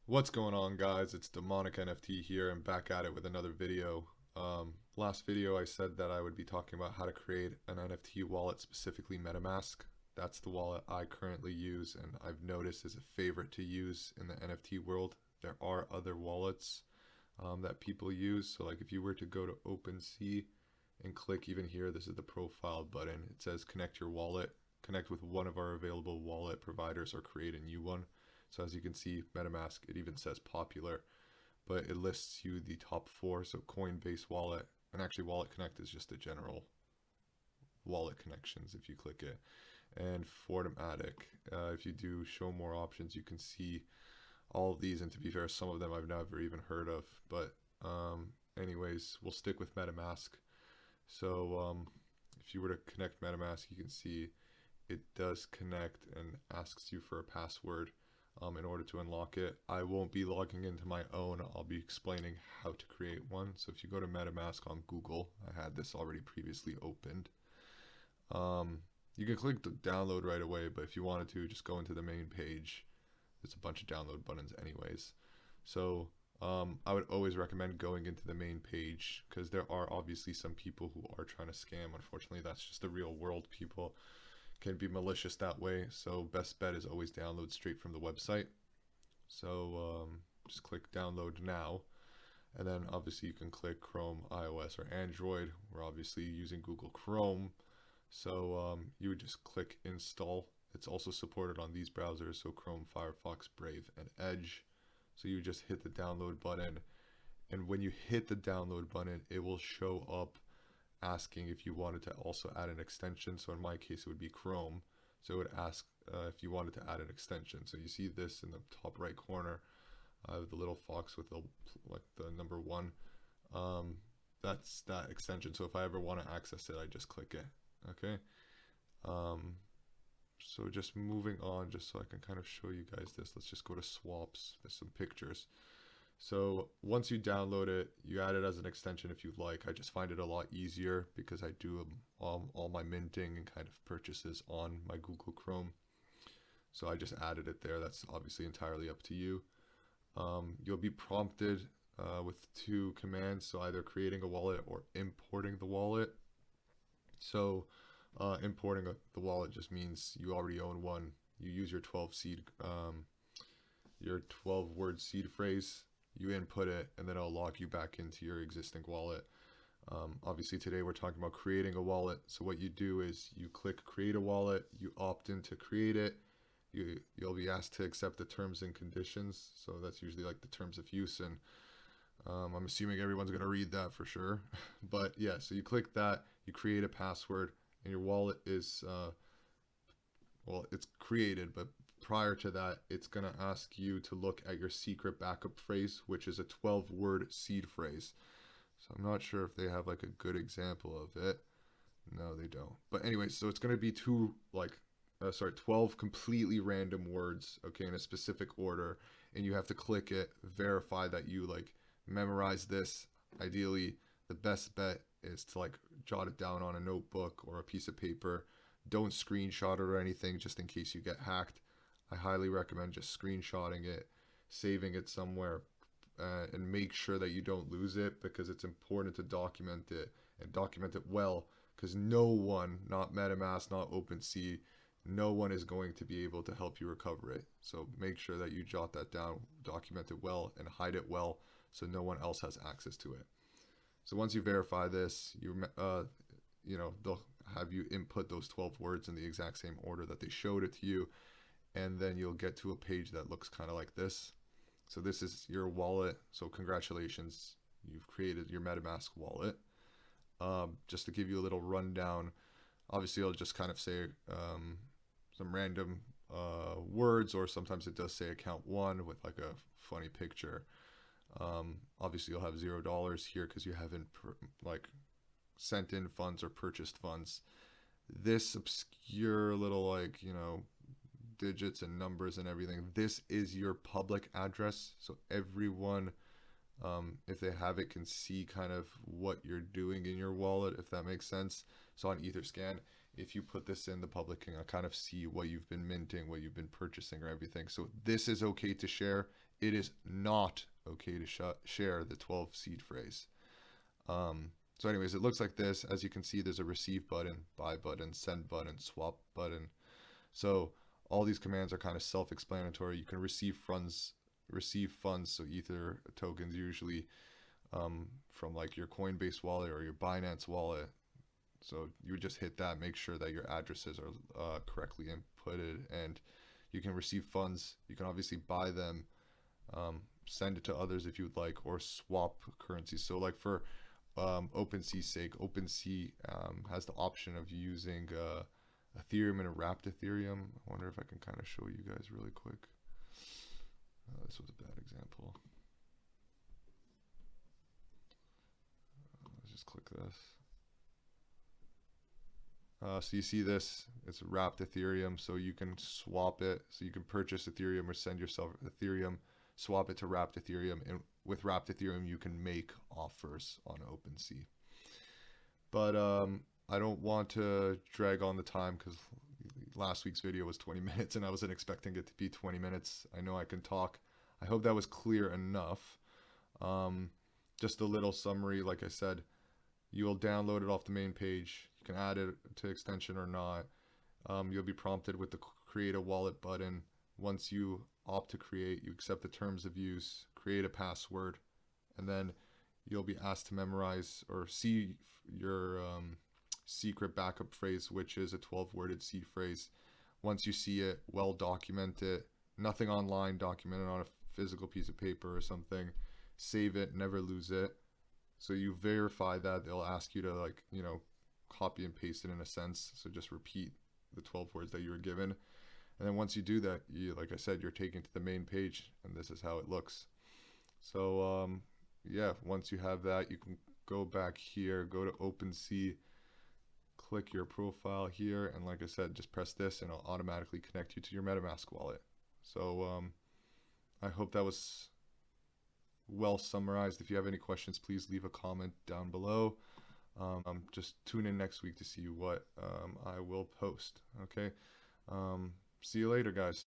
What's going on, guys? It's Demonic NFT here and back at it with another video. Last video I said that I would be talking about how to create an NFT wallet, specifically MetaMask. That's the wallet I currently use and I've noticed is a favorite to use in the NFT world. There are other wallets that people use. So like if you were to go to Opensea and click even here, this is the profile button. It says connect your wallet, connect with one of our available wallet providers or create a new one. So as you can see, MetaMask, it even says popular, but it lists you the top four. So Coinbase wallet, and actually Wallet Connect is just a general wallet connections if you click it. And Fortmatic, if you do show more options, you can see all of these. And to be fair, some of them I've never even heard of. But anyways, we'll stick with MetaMask. So if you were to connect MetaMask, you can see it does connect and asks you for a password in order to unlock it. I won't be logging into my own. I'll be explaining how to create one. So if you go to MetaMask on Google, I had this already previously opened. You can click the download right away, but if you wanted to, just go into the main page. There's a bunch of download buttons anyways. So I would always recommend going into the main page because there are obviously some people who are trying to scam. Unfortunately, that's just the real world. People can be malicious that way. So best bet is always download straight from the website. So just click download now. And then obviously you can click Chrome, iOS, or Android. We're obviously using Google Chrome. So you would just click install. It's also supported on these browsers, so Chrome, Firefox, Brave, and Edge. So you just hit the download button. And when you hit the download button, it will show up asking if you wanted to also add an extension. So in my case, it would be Chrome. So it would ask if you wanted to add an extension. So you see this in the top right corner, the little fox with the number 1. That's that extension. So if I ever want to access it, I just click it. Okay. So just moving on, just so I can kind of show you guys this. Let's just go to swaps. There's some pictures. So once you download it, you add it as an extension if you'd like. I just find it a lot easier because I do all my minting and kind of purchases on my Google Chrome. So I just added it there. That's obviously entirely up to you. You'll be prompted with 2 commands. So either creating a wallet or importing the wallet. So importing the wallet just means you already own one. You use your 12 word seed phrase, you input it, and then it'll log you back into your existing wallet. Obviously today we're talking about creating a wallet. So what you do is you click create a wallet, you opt in to create it, you'll be asked to accept the terms and conditions. So that's usually like the terms of use, and I'm assuming everyone's going to read that for sure. But yeah, so you click that, you create a password, and your wallet is, well, it's created, but prior to that, it's going to ask you to look at your secret backup phrase, which is a 12-word seed phrase. So I'm not sure if they have like a good example of it. No, they don't. But anyway, so it's going to be 12 completely random words, okay, in a specific order, and you have to click it, verify that you like memorize this. Ideally, the best bet is to like jot it down on a notebook or a piece of paper. Don't screenshot it or anything just in case you get hacked. I highly recommend just screenshotting it, saving it somewhere, and make sure that you don't lose it, because it's important to document it and document it well, because no one, not MetaMask, not OpenSea, no one is going to be able to help you recover it. So make sure that you jot that down, document it well, and hide it well so no one else has access to it. So once you verify this, they'll have you input those 12 words in the exact same order that they showed it to you, and then you'll get to a page that looks kind of like this. So this is your wallet. So congratulations, you've created your MetaMask wallet. Just to give you a little rundown, obviously I'll just kind of say some random words, or sometimes it does say account 1 with like a funny picture. Obviously you'll have $0 here because you haven't sent in funds or purchased funds. This obscure little digits and numbers and everything, this is your public address, so everyone, if they have it, can see kind of what you're doing in your wallet, if that makes sense. So on Etherscan, if you put this in, the public can kind of see what you've been minting, what you've been purchasing, or everything. So this is okay to share it is not okay to share the 12 seed phrase. So anyways, it looks like this. As you can see, there's a receive button, buy button, send button, swap button. So all these commands are kind of self-explanatory. You can receive funds, so Ether tokens usually from like your Coinbase wallet or your Binance wallet. So you would just hit that, make sure that your addresses are correctly inputted, and you can receive funds. You can obviously buy them, send it to others if you would like, or swap currencies. So like for Opensea's sake, Opensea has the option of using Ethereum and a wrapped Ethereum. I wonder if I can kind of show you guys really quick. This was a bad example. Let's just click this. So you see this, it's wrapped Ethereum, so you can swap it. So you can purchase Ethereum or send yourself Ethereum, swap it to wrapped Ethereum, and with wrapped Ethereum you can make offers on Opensea. But I don't want to drag on the time because last week's video was 20 minutes and I wasn't expecting it to be 20 minutes. I know I can talk. I hope that was clear enough. Just a little summary, like I said, you will download it off the main page. You can add it to extension or not. You'll be prompted with the create a wallet button. Once you opt to create, you accept the terms of use, create a password, and then you'll be asked to memorize or see your secret backup phrase, which is a 12-worded seed phrase. Once you see it, well document it. Nothing online, document it on a physical piece of paper or something. Save it, never lose it. So you verify that. They'll ask you to, like, you know, copy and paste it in a sense. So just repeat the 12 words that you were given. And then once you do that, you, like I said, you're taken to the main page, and this is how it looks. So yeah, once you have that, you can go back here, go to Opensea, click your profile here, and like I said, just press this and it'll automatically connect you to your MetaMask wallet. So I hope that was well summarized. If you have any questions, please leave a comment down below. Just tune in next week to see what I will post. Okay. See you later, guys.